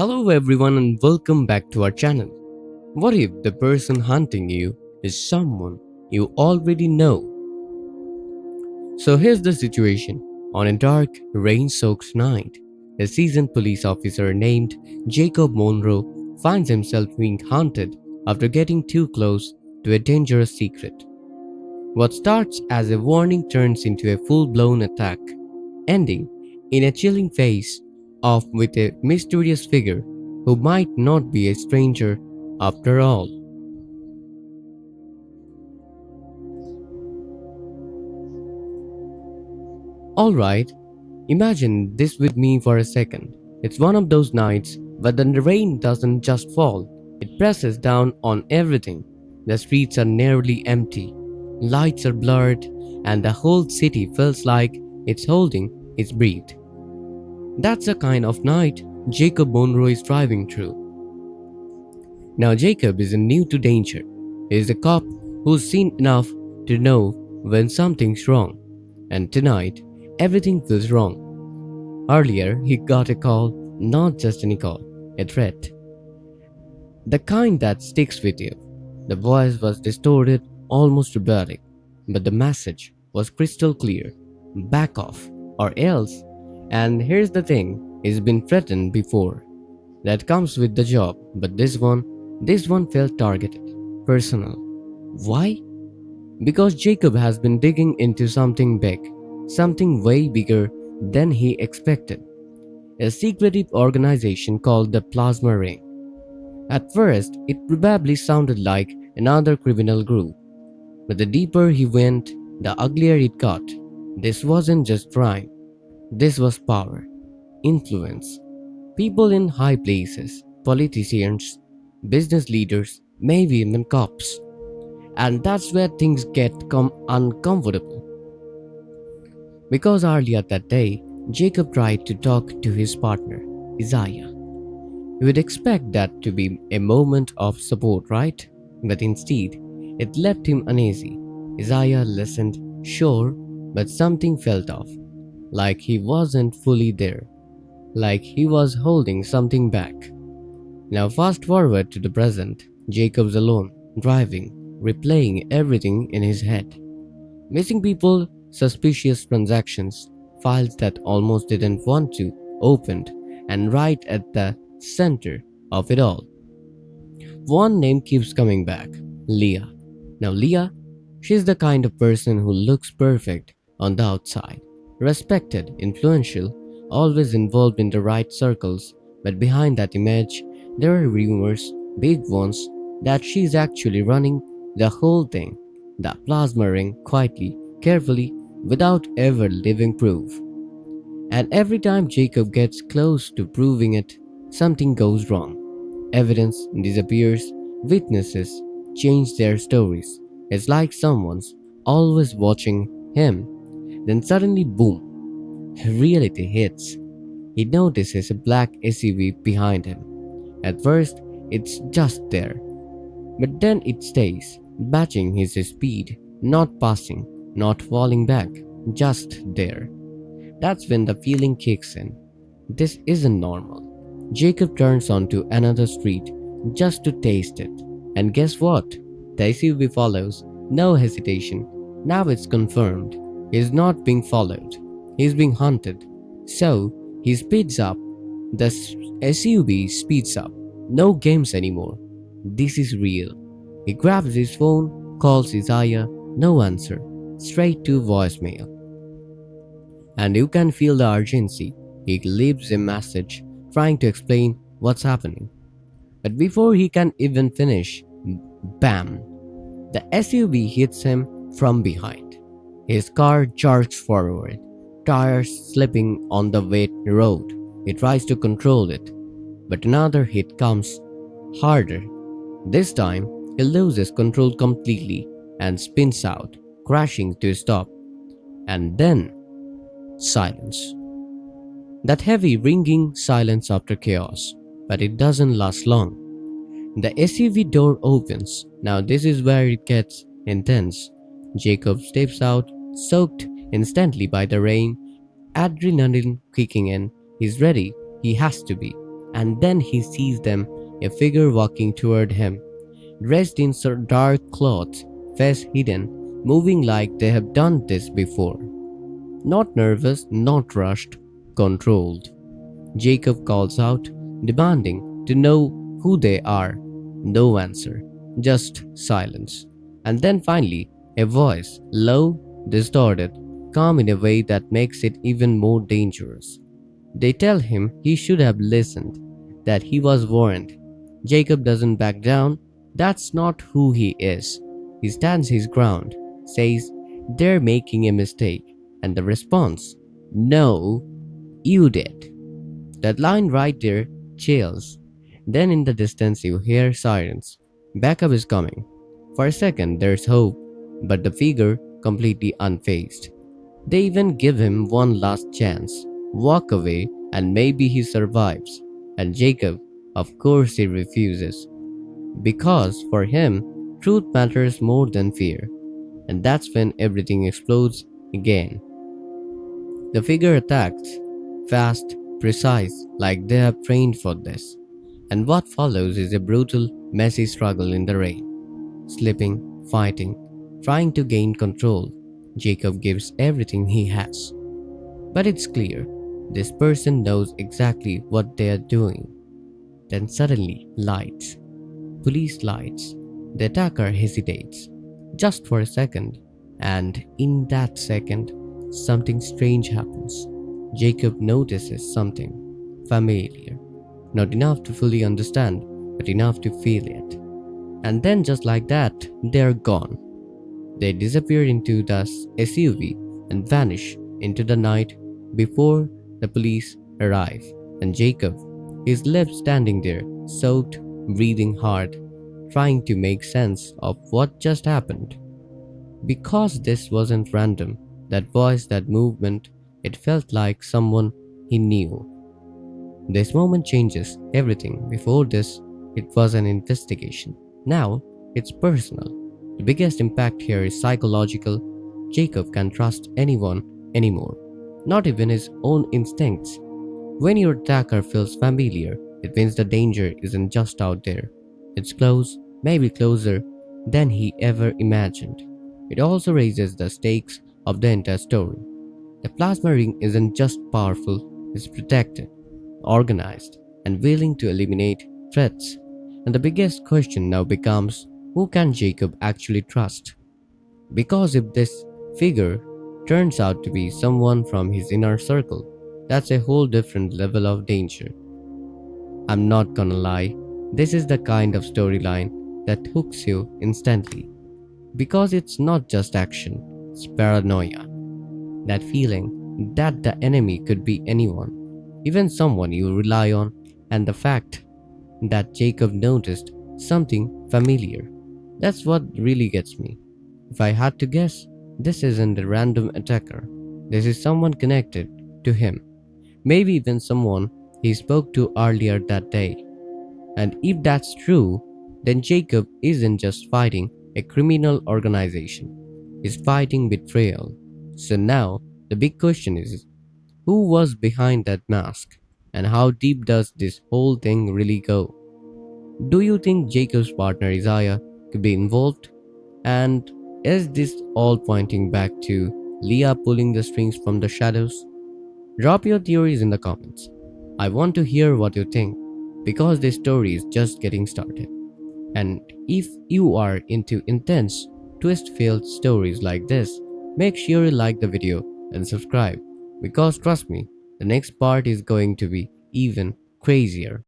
Hello everyone and welcome back to our channel. What if the person hunting you is someone you already know? So here's the situation. On a dark, rain-soaked night, a seasoned police officer named Jacob Monroe finds himself being hunted after getting too close to a dangerous secret. What starts as a warning turns into a full-blown attack, ending in a chilling face-off with a mysterious figure who might not be a stranger after all. Alright, imagine this with me for a second. It's one of those nights where the rain doesn't just fall, it presses down on everything. The streets are nearly empty, lights are blurred, and the whole city feels like it's holding its breath. That's the kind of night Jacob Monroe is driving through. Now, Jacob isn't new to danger. He's a cop who's seen enough to know when something's wrong. And tonight, everything feels wrong. Earlier, he got a call, not just any call, a threat. The kind that sticks with you. The voice was distorted, almost robotic, but the message was crystal clear. Back off, or else. And here's the thing, he's been threatened before. That comes with the job, but this one felt targeted, personal. Why? Because Jacob has been digging into something big, something way bigger than he expected. A secretive organization called the Plasma Ring. At first, it probably sounded like another criminal group, but the deeper he went, the uglier it got. This wasn't just crime, this was power, influence. People in high places, politicians, business leaders, maybe even cops. And that's where things get uncomfortable. Because earlier that day, Jacob tried to talk to his partner, Isaiah. You would expect that to be a moment of support, right? But instead, it left him uneasy. Isaiah listened, sure, but something felt off. Like he wasn't fully there. Like he was holding something back. Now fast forward to the present. Jacob's alone, driving, replaying everything in his head. Missing people, suspicious transactions, files that almost didn't want to, opened, and right at the center of it all. One name keeps coming back, Leah. Now Leah, she's the kind of person who looks perfect on the outside. Respected, influential, always involved in the right circles, but behind that image, there are rumors, big ones, that she's actually running the whole thing, the plasma ring, quietly, carefully, without ever leaving proof. And every time Jacob gets close to proving it, something goes wrong. Evidence disappears, witnesses change their stories. It's like someone's always watching him. Then suddenly, boom, reality hits. He notices a black SUV behind him. At first, it's just there, but then it stays, matching his speed, not passing, not falling back, just there. That's when the feeling kicks in. This isn't normal. Jacob turns onto another street just to taste it. And guess what? The SUV follows, no hesitation. Now it's confirmed. He's not being followed. He's being hunted. So, he speeds up. The SUV speeds up. No games anymore. This is real. He grabs his phone, calls Isaiah, no answer. Straight to voicemail. And you can feel the urgency. He leaves a message trying to explain what's happening. But before he can even finish, bam! The SUV hits him from behind. His car jerks forward, tires slipping on the wet road. He tries to control it, but another hit comes harder. This time, he loses control completely and spins out, crashing to a stop. And then, silence. That heavy ringing silence after chaos, but it doesn't last long. The SUV door opens. Now this is where it gets intense. Jacob steps out, soaked instantly by the rain, adrenaline kicking in. He's ready. He has to be. And then he sees them, a figure walking toward him, dressed in dark clothes, face hidden, moving like they have done this before. Not nervous, not rushed, controlled. Jacob calls out, demanding to know who they are. No answer, just silence. And then finally, a voice, low, distorted, calm in a way that makes it even more dangerous. They tell him he should have listened, that he was warned. Jacob doesn't back down. That's not who he is. He stands his ground, says, "They're making a mistake." And the response, "No, you did." That line right there chills. Then in the distance you hear sirens. Backup is coming. For a second there's hope, but the figure completely unfazed. They even give him one last chance. Walk away and maybe he survives. And Jacob, of course he refuses. Because for him, truth matters more than fear. And that's when everything explodes again. The figure attacks, fast, precise, like they have trained for this. And what follows is a brutal, messy struggle in the rain. Slipping, fighting, trying to gain control. Jacob gives everything he has. But it's clear, this person knows exactly what they are doing. Then suddenly, lights. Police lights. The attacker hesitates, just for a second, and in that second, something strange happens. Jacob notices something familiar, not enough to fully understand, but enough to feel it. And then, just like that, they're gone. They disappear into the SUV and vanish into the night before the police arrive. And Jacob is left standing there, soaked, breathing hard, trying to make sense of what just happened. Because this wasn't random, that voice, that movement, it felt like someone he knew. This moment changes everything. Before this, it was an investigation. Now, it's personal. The biggest impact here is psychological. Jacob can't trust anyone anymore, not even his own instincts. When your attacker feels familiar, it means the danger isn't just out there. It's close, maybe closer than he ever imagined. It also raises the stakes of the entire story. The plasma ring isn't just powerful, it's protected, organized, and willing to eliminate threats. And the biggest question now becomes, who can Jacob actually trust? Because if this figure turns out to be someone from his inner circle, that's a whole different level of danger. I'm not gonna lie, this is the kind of storyline that hooks you instantly. Because it's not just action, it's paranoia. That feeling that the enemy could be anyone, even someone you rely on, and the fact that Jacob noticed something familiar. That's what really gets me. If I had to guess, this isn't a random attacker. This is someone connected to him. Maybe even someone he spoke to earlier that day. And if that's true, then Jacob isn't just fighting a criminal organization, he's fighting betrayal. So now, the big question is, who was behind that mask? And how deep does this whole thing really go? Do you think Jacob's partner Isaiah could be involved? And is this all pointing back to Leah pulling the strings from the shadows? Drop your theories in the comments. I want to hear what you think because this story is just getting started. And if you are into intense, twist filled stories like this, make sure you like the video and subscribe because trust me, the next part is going to be even crazier.